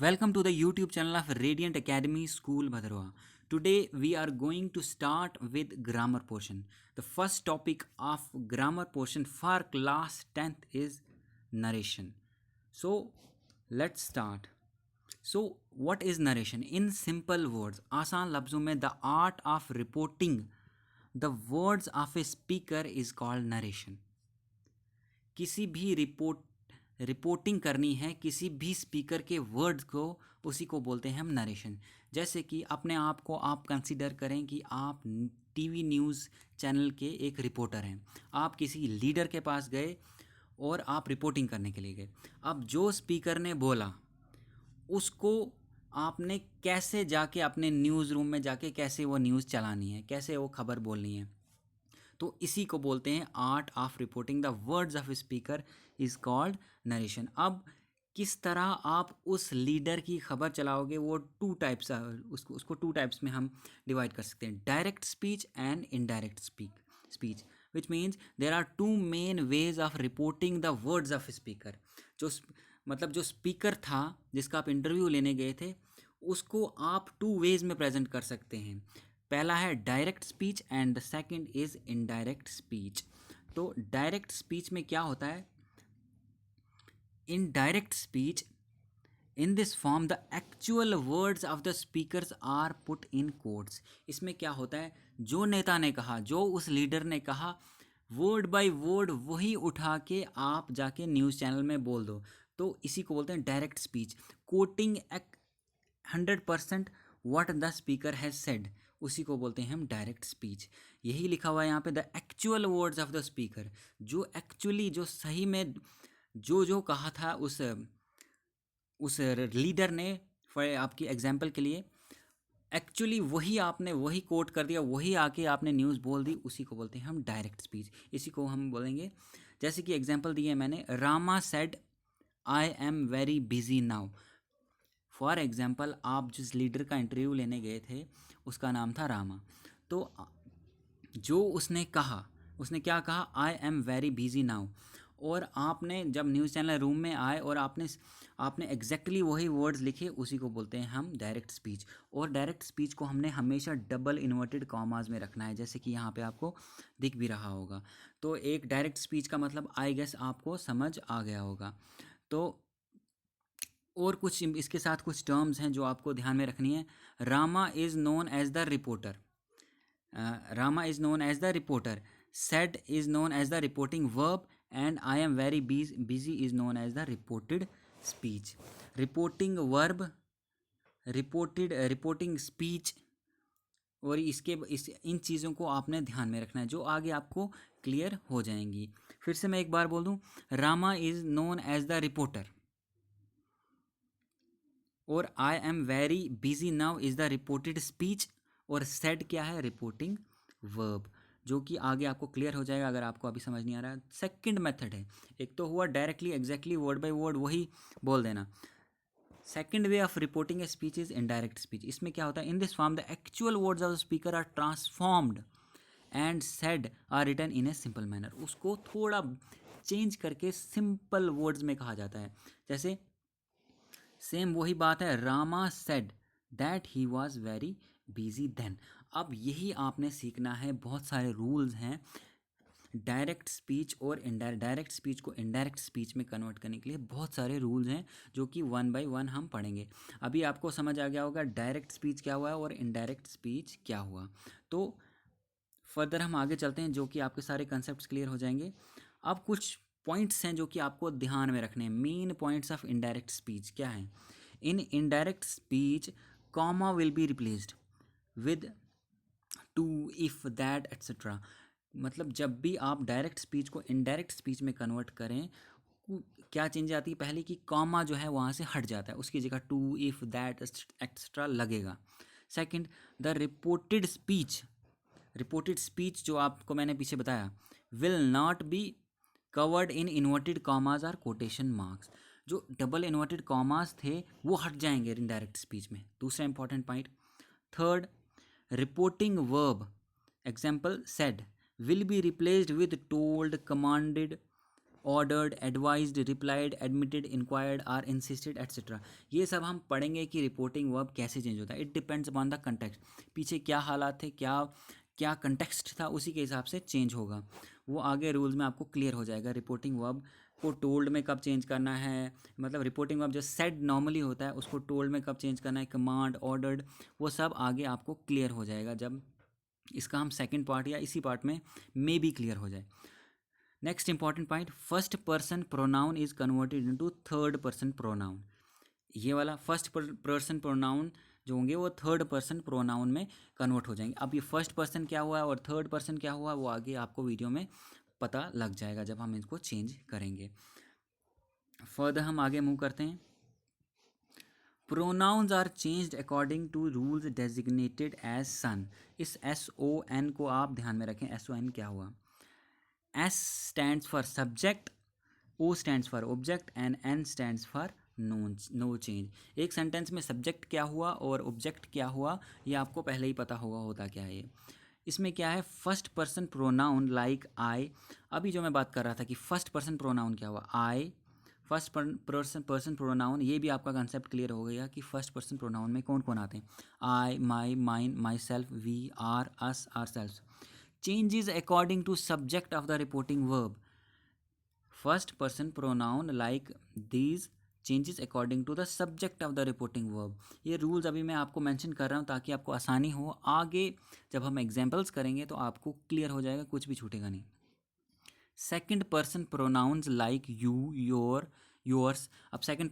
Welcome to the YouTube channel of Radiant Academy School Bhadarwa. Today we are going to start with grammar portion. The first topic of grammar portion for class 10th is narration. So let's start. So what is narration? In simple words, आसान लफ्ज़ों में the art of reporting the words of a speaker is called narration. किसी भी reporting करनी है किसी भी speaker के वर्ड्स को, उसी को बोलते हैं हम नरेशन। जैसे कि अपने आप को आप कंसीडर करें कि आप टीवी न्यूज़ चैनल के एक रिपोर्टर हैं। आप किसी लीडर के पास गए और आप रिपोर्टिंग करने के लिए गए। अब जो स्पीकर ने बोला उसको आपने कैसे जाके अपने न्यूज़ रूम में जाके कैसे वो न्यूज़ चलानी है, कैसे वो खबर बोलनी है, तो इसी को बोलते हैं art of reporting the words of speaker is called narration. अब किस तरह आप उस लीडर की खबर चलाओगे, वो टू टाइप्स उसको टू टाइप्स में हम डिवाइड कर सकते हैं, direct speech and indirect speech which means there are two main ways of reporting the words of speaker. मतलब जो स्पीकर था जिसका आप इंटरव्यू लेने गए थे, उसको आप टू वेज में प्रेजेंट कर सकते हैं। पहला है direct speech and the second is indirect speech. तो डायरेक्ट स्पीच में क्या होता है? In direct speech in this form the actual words of the speakers are put in quotes. इसमें क्या होता है, जो नेता ने कहा, जो उस लीडर ने कहा, वर्ड बाय वर्ड वही उठा के आप जाके न्यूज़ चैनल में बोल दो। तो इसी को बोलते हैं direct speech. Coating 100% what the speaker has said, उसी को बोलते हैं हम डायरेक्ट स्पीच। यही लिखा हुआ है यहाँ पे, the actual words of the speaker. जो एक्चुअली, जो सही में जो कहा था उस लीडर ने, फॉर आपकी एग्जांपल के लिए, एक्चुअली वही आपने वही कोट कर दिया, वही आके आपने न्यूज़ बोल दी, उसी को बोलते हैं हम डायरेक्ट स्पीच। इसी को हम बोलेंगे, जैसे कि एग्जांपल दिए मैंने, Rama said I am very busy now. For example, आप जिस लीडर का इंटरव्यू लेने गए थे उसका नाम था रामा। तो जो उसने कहा, उसने क्या कहा, आई एम वेरी बिजी नाउ। और आपने जब न्यूज़ चैनल रूम में आए और आपने एग्जैक्टली वही वर्ड्स लिखे, उसी को बोलते हैं हम डायरेक्ट स्पीच। और डायरेक्ट स्पीच को हमने हमेशा डबल इन्वर्टेड कॉमास में रखना है, जैसे कि यहाँ पे आपको दिख भी रहा होगा। तो एक डायरेक्ट स्पीच का मतलब आई गेस आपको समझ आ गया होगा। तो और कुछ इसके साथ कुछ टर्म्स हैं जो आपको ध्यान में रखनी है। Rama is known as the reporter, Rama is known as the reporter, said is known as the reporting verb, and I am very busy is known as the reported speech. Reporting verb, reporting speech, और इन चीज़ों को आपने ध्यान में रखना है, जो आगे आपको क्लियर हो जाएंगी। फिर से मैं एक बार बोल दूँ, Rama is known as the reporter, और I am very busy now is the reported speech, और सेड क्या है, रिपोर्टिंग वर्ब, जो कि आगे आपको क्लियर हो जाएगा अगर आपको अभी समझ नहीं आ रहा है। सेकंड मेथड है, एक तो हुआ directly exactly word by word वही बोल देना। Second way of reporting a speech is indirect speech. इसमें क्या होता है, in this form the actual words of the speaker are transformed and said are written in a simple manner. उसको थोड़ा change करके सिंपल वर्ड्स में कहा जाता है। जैसे सेम वही बात है, Rama said that he was very busy then. अब यही आपने सीखना है, बहुत सारे रूल्स हैं डायरेक्ट स्पीच और डायरेक्ट स्पीच को इनडायरेक्ट स्पीच में कन्वर्ट करने के लिए। बहुत सारे रूल्स हैं जो कि वन बाय वन हम पढ़ेंगे। अभी आपको समझ आ गया होगा डायरेक्ट स्पीच क्या हुआ है और इनडायरेक्ट स्पीच क्या हुआ। तो फर्दर हम आगे चलते हैं, जो कि आपके सारे कंसेप्ट क्लियर हो जाएंगे। अब कुछ पॉइंट्स हैं जो कि आपको ध्यान में रखने हैं। Main points of indirect speech क्या हैं? In indirect speech comma will be replaced with two, if, that, etcetera. मतलब जब भी आप डायरेक्ट स्पीच को इनडायरेक्ट स्पीच में कन्वर्ट करें, क्या चेंज आती है, पहले की कॉमा जो है वहाँ से हट जाता है, उसकी जगह टू, इफ़, दैट, एक्सेट्रा लगेगा। सेकंड, द रिपोर्टेड स्पीच जो आपको मैंने पीछे बताया, will not be covered in inverted commas और कोटेशन मार्क्स। जो डबल इन्वर्टेड कॉमास थे वो हट जाएंगे इनडायरेक्ट स्पीच में। दूसरा important point. Third, reporting verb example said will be replaced with told, commanded, ordered, advised, replied, admitted, inquired, or insisted etcetera. ये सब हम पढ़ेंगे कि रिपोर्टिंग वर्ब कैसे चेंज होता है। It depends upon the context, पीछे क्या हालात थे, क्या क्या कंटेक्स्ट था, उसी के हिसाब से चेंज होगा। वो आगे रूल्स में आपको क्लियर हो जाएगा। रिपोर्टिंग वर्ब को टोल्ड में कब चेंज करना है, मतलब रिपोर्टिंग वर्ब जो सेड नॉर्मली होता है उसको टोल्ड में कब चेंज करना है, कमांड, ऑर्डर्ड, वो सब आगे आपको क्लियर हो जाएगा जब इसका हम सेकंड पार्ट या इसी पार्ट में भी क्लियर हो जाए। Next important point, first person pronoun is converted into third person pronoun. ये वाला फर्स्ट पर्सन प्रोनाउन जो होंगे वो थर्ड पर्सन प्रोनाउन में कन्वर्ट हो जाएंगे। अब ये फर्स्ट पर्सन क्या हुआ और थर्ड पर्सन क्या हुआ वो आगे आपको वीडियो में पता लग जाएगा जब हम इसको चेंज करेंगे। फर्दर हम आगे मूव करते हैं। Pronouns are changed according to rules designated as son. इस SON को आप ध्यान में रखें। SON क्या हुआ? S stands for subject, O stands for object and N stands for no change। एक सेंटेंस में सब्जेक्ट क्या हुआ और ऑब्जेक्ट क्या हुआ ये आपको पहले ही पता होगा होता क्या है ये। इसमें क्या है, first person pronoun like I. अभी जो मैं बात कर रहा था कि फर्स्ट पर्सन प्रोनाउन क्या हुआ, आई। फर्स्ट पर्सन प्रोनाउन, ये भी आपका कंसेप्ट क्लियर हो गया कि फर्स्ट पर्सन प्रोनाउन में कौन कौन आते हैं। I, my, mine, myself, we, our, us, ourselves. Changes according to subject of the reporting verb. First person pronoun like these changes according to the subject of the reporting verb. ये rules अभी मैं आपको mention कर रहा हूँ ताकि आपको आसानी हो। आगे जब हम एग्जाम्पल्स करेंगे तो आपको क्लियर हो जाएगा, कुछ भी छूटेगा नहीं। Second person pronouns like you, your, yours. अब सेकंड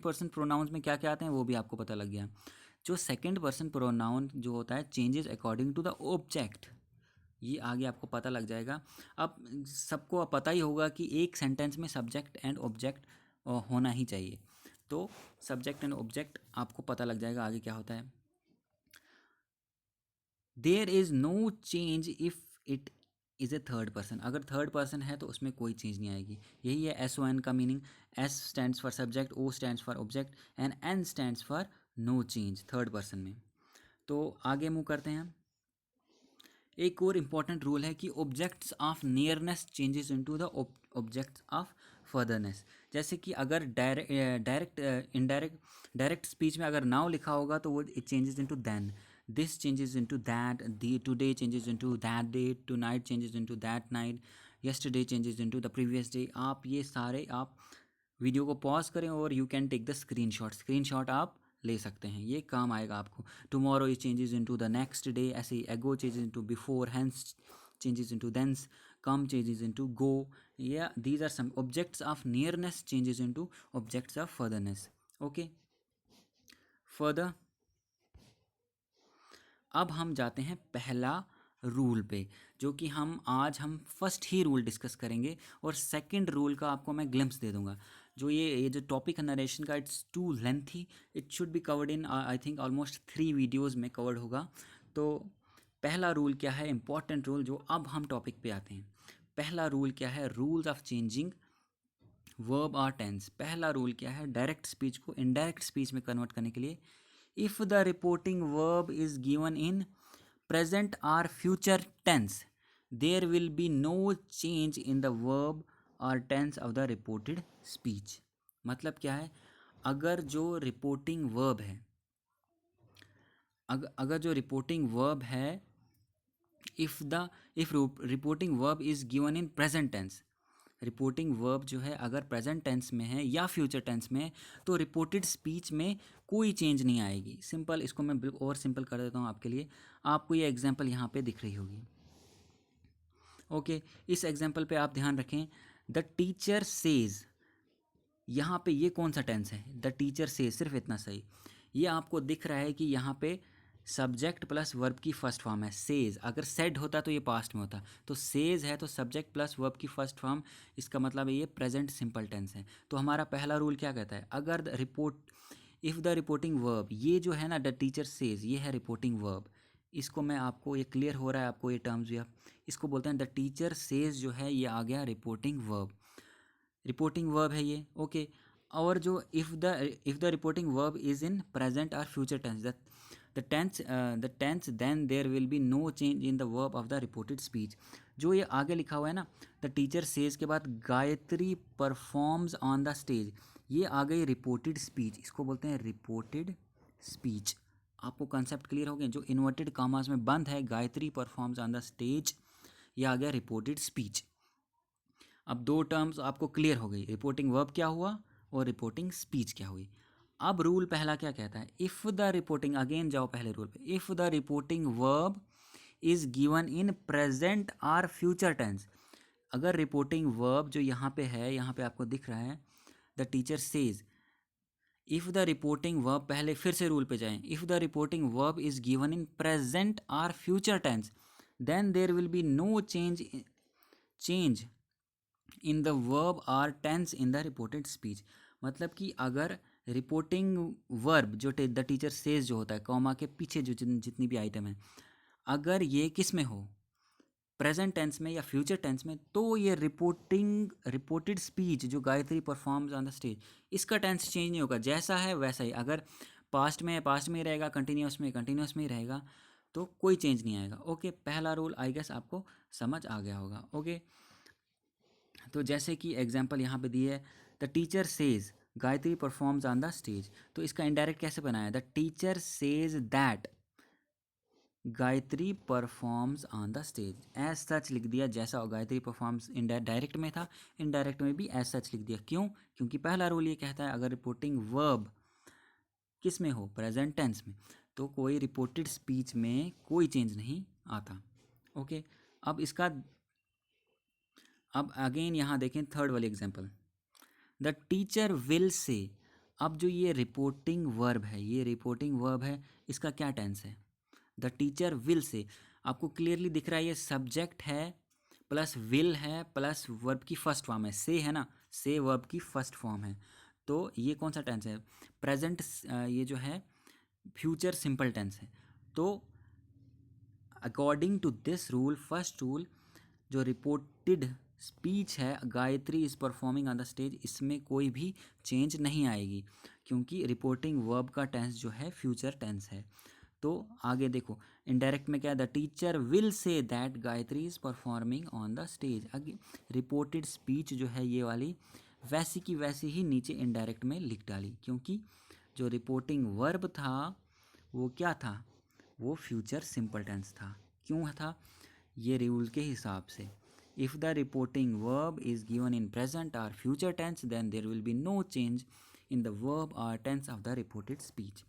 पर्सन प्रोनाउंस में क्या क्या आते हैं वो भी आपको पता लग गया। जो सेकंड पर्सन प्रोनाउन जो होता है changes according to the object, ये आगे आपको पता लग जाएगा। अब सबको पता ही होगा कि एक सेंटेंस में सब्जेक्ट एंड ऑब्जेक्ट होना ही चाहिए, तो सब्जेक्ट एंड ऑब्जेक्ट आपको पता लग जाएगा आगे क्या होता है। There is no change if it is a third person. अगर थर्ड पर्सन है तो उसमें कोई चेंज नहीं आएगी। यही है SON का meaning. S stands for subject, O stands for object and N stands for no change third person में। तो आगे मूव करते हैं हम। एक और इम्पॉर्टेंट रूल है कि objects of nearness changes into the objects of furtherness. जैसे कि अगर डायरेक्ट स्पीच में अगर नाउ लिखा होगा तो वो it changes into then, this changes into that, the today changes into that day, tonight changes into that night, yesterday changes into the previous day. आप ये सारे आप वीडियो को पॉज करें और you can take the screenshot आप ले सकते हैं, ये काम आएगा आपको। Tomorrow is changes into the next day, ऐसे ही ago changes into before, hence changes into thence, come changes into go. या these are some objects of nearness changes into objects of furtherness. Okay, further अब हम जाते हैं पहला rule पे, जो कि हम फर्स्ट ही रूल डिस्कस करेंगे और सेकंड रूल का आपको मैं ग्लिम्स दे दूंगा। जो ये जो टॉपिक है नरेशन का, it's too lengthy, it should be covered in I think almost 3 videos में कवर्ड होगा। तो पहला रूल क्या है, इंपॉर्टेंट रूल, जो अब हम टॉपिक पे आते हैं। पहला रूल क्या है, रूल्स ऑफ चेंजिंग वर्ब और टेंस। पहला रूल क्या है, डायरेक्ट स्पीच को इनडायरेक्ट स्पीच में कन्वर्ट करने के लिए, if the reporting verb is given in present or future tense, there will be no change in the verb or tense of the reported speech। मतलब क्या है, अगर जो रिपोर्टिंग वर्ब है, अगर जो रिपोर्टिंग वर्ब है, if reporting verb is given in present tense, reporting verb जो है अगर प्रेजेंट टेंस में है या फ्यूचर टेंस में है तो रिपोर्टेड स्पीच में कोई चेंज नहीं आएगी। सिंपल, इसको मैं बिल्कुल और सिंपल कर देता हूँ आपके लिए। आपको ये एग्जांपल यहाँ पे दिख रही होगी। ओके, इस एग्जांपल पे आप ध्यान रखें, द टीचर सेज। यहाँ पे ये कौन सा टेंस है, द टीचर सेज, सिर्फ इतना सही। ये आपको दिख रहा है कि यहाँ पे सब्जेक्ट प्लस वर्ब की फर्स्ट फॉर्म है सेज। अगर सेड होता तो ये पास्ट में होता, तो सेज है तो सब्जेक्ट प्लस वर्ब की फर्स्ट फॉर्म, इसका मतलब है ये प्रेजेंट सिंपल टेंस है। तो हमारा पहला रूल क्या कहता है, अगर इफ़ द रिपोर्टिंग वर्ब, ये जो है ना द टीचर सेज, ये है रिपोर्टिंग वर्ब। इसको मैं आपको, ये क्लियर हो रहा है आपको ये टर्म्स भी, आप इसको बोलते हैं द टीचर सेज, जो है ये आ गया रिपोर्टिंग वर्ब है ये। ओके, और जो if the reporting verb is in present और future tense, the tense then there will be no change in the verb of the reported speech। जो ये आगे लिखा हुआ है ना, द टीचर सेज के बाद Gayatri performs on the stage, ये आ गई रिपोर्टेड स्पीच, इसको बोलते हैं रिपोर्टेड स्पीच। आपको कंसेप्ट क्लियर हो गया? जो इन्वर्टेड कामास में बंद है, Gayatri performs on the stage, ये आ गया रिपोर्टेड स्पीच। अब दो टर्म्स आपको क्लियर हो गई, रिपोर्टिंग वर्ब क्या हुआ और रिपोर्टिंग स्पीच क्या हुई। अब रूल पहला क्या कहता है, इफ़ द रिपोर्टिंग, अगेन जाओ पहले रूल पे, if the reporting verb is given in present or future tense, अगर रिपोर्टिंग वर्ब जो यहाँ पे है, यहाँ पे आपको दिख रहा है the teacher says, if the reporting verb, पहले फिर से रूल पे जाएं, if the reporting verb is given in present or future tense, then there will be no change in the verb or tense in the reported speech. मतलब कि अगर reporting verb जो the teacher says जो होता है, comma के पीछे जो जितनी भी आइटम है, अगर ये किस में हो, प्रेजेंट टेंस में या फ्यूचर टेंस में, तो ये रिपोर्टेड स्पीच जो Gayatri performs on the stage, इसका टेंस चेंज नहीं होगा, जैसा है वैसा ही। अगर पास्ट में है पास्ट में ही रहेगा, कंटिन्यूस में कंटिन्यूस में ही रहेगा, तो कोई चेंज नहीं आएगा। ओके, पहला रूल आई गेस आपको समझ आ गया होगा। ओके, तो जैसे कि एग्जाम्पल यहाँ पे दी है, the teacher says Gayatri performs on the stage, तो इसका इनडायरेक्ट कैसे बनाया, the teacher says that Gayatri performs on the stage, as such लिख दिया, जैसा गायत्री परफॉर्म्स डायरेक्ट में था, इनडायरेक्ट में भी एज सच लिख दिया। क्यों? क्योंकि पहला रूल ये कहता है अगर रिपोर्टिंग वर्ब किस में हो, प्रेजेंट टेंस में, तो कोई रिपोर्टेड स्पीच में कोई चेंज नहीं आता। ओके, अब अगेन यहाँ देखें थर्ड वाली example, the teacher will say, अब जो ये रिपोर्टिंग वर्ब है, ये रिपोर्टिंग वर्ब है, इसका क्या टेंस है, द टीचर विल से। आपको क्लियरली दिख रहा है ये सब्जेक्ट है प्लस विल है प्लस वर्ब की फर्स्ट फॉर्म है, से है ना, से वर्ब की फर्स्ट फॉर्म है, तो ये कौन सा टेंस है, प्रेजेंट, ये जो है फ्यूचर सिंपल टेंस है। तो according to this rule, first rule, जो रिपोर्टेड स्पीच है Gayatri is performing on the stage, इसमें कोई भी चेंज नहीं आएगी, क्योंकि रिपोर्टिंग वर्ब का टेंस जो है फ्यूचर टेंस है। तो आगे देखो, इनडायरेक्ट में क्या है, the teacher will say that Gayatri is performing on the stage. आगे रिपोर्टेड स्पीच जो है ये वाली, वैसी की वैसी ही नीचे इनडायरेक्ट में लिख डाली, क्योंकि जो रिपोर्टिंग वर्ब था वो क्या था, वो फ्यूचर सिंपल टेंस था। क्यों था, ये रूल के हिसाब से, if the reporting verb is given in present और future tense, then there will be no change in the verb और tense of the reported speech.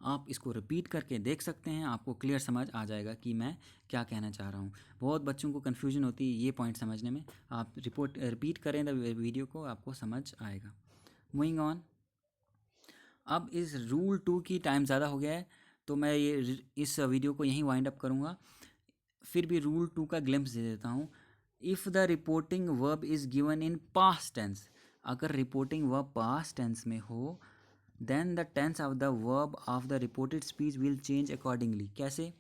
आप इसको रिपीट करके देख सकते हैं, आपको क्लियर समझ आ जाएगा कि मैं क्या कहना चाह रहा हूँ। बहुत बच्चों को कन्फ्यूजन होती है ये पॉइंट समझने में, आप रिपीट करें द वीडियो को, आपको समझ आएगा। मूविंग ऑन, अब इस रूल 2 की टाइम ज़्यादा हो गया है, तो मैं ये इस वीडियो को यहीं वाइंड अप करूँगा। फिर भी रूल 2 का ग्लिम्स दे देता हूँ। If the reporting verb is given in past tense, अगर रिपोर्टिंग वर्ब पास्ट टेंस में हो, then the tense of the verb of the reported speech will change accordingly. कैसे?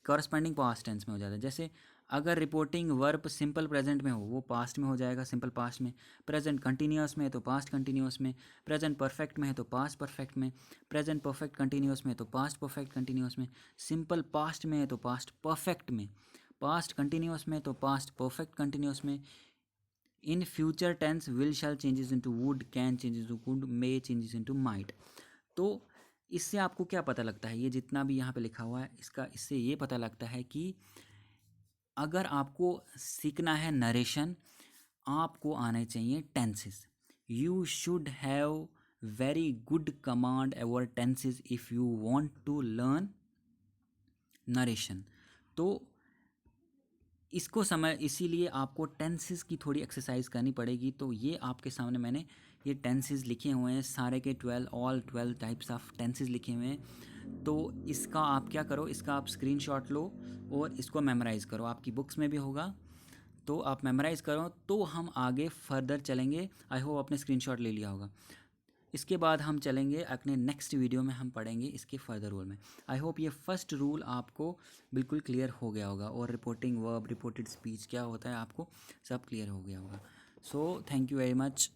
कॉरस्पॉन्डिंग पास्ट टेंस में हो जाता है। जैसे अगर रिपोर्टिंग वर्ब सिंपल प्रेजेंट में हो, वो पास्ट में हो जाएगा सिंपल पास्ट में, प्रेजेंट कंटिन्यूस में है तो पास्ट कंटिन्यूस में, प्रेजेंट परफेक्ट में है तो पास्ट परफेक्ट में, प्रेजेंट परफेक्ट कंटिन्यूस में है तो पास्ट परफेक्ट कंटिन्यूस में, सिंपल पास्ट में है तो पास्ट परफेक्ट में, पास्ट कंटिन्यूस में तो पास्ट परफेक्ट कंटिन्यूस में, in future tense will shall changes into would, can changes into could, may changes into might. तो इससे आपको क्या पता लगता है, ये जितना भी यहाँ पे लिखा हुआ है इसका, इससे ये पता लगता है कि अगर आपको सीखना है नरेशन, आपको आने चाहिए tenses. You should have very good command over tenses if you want to learn narration. तो इसको समय, इसीलिए आपको टेंसेस की थोड़ी एक्सरसाइज करनी पड़ेगी। तो ये आपके सामने मैंने ये टेंसेस लिखे हुए हैं, सारे के 12 टाइप्स ऑफ टेंसेस लिखे हुए हैं। तो इसका आप क्या करो, इसका आप स्क्रीनशॉट लो और इसको मेमोराइज़ करो, आपकी बुक्स में भी होगा, तो आप मेमोराइज़ करो, तो हम आगे फर्दर चलेंगे। आई होप आपने स्क्रीनशॉट ले लिया होगा। इसके बाद हम चलेंगे अपने नेक्स्ट वीडियो में, हम पढ़ेंगे इसके फर्दर रूल में। आई होप ये फर्स्ट रूल आपको बिल्कुल क्लियर हो गया होगा, और रिपोर्टिंग वर्ब, रिपोर्टेड स्पीच क्या होता है आपको सब क्लियर हो गया होगा। So thank you very much.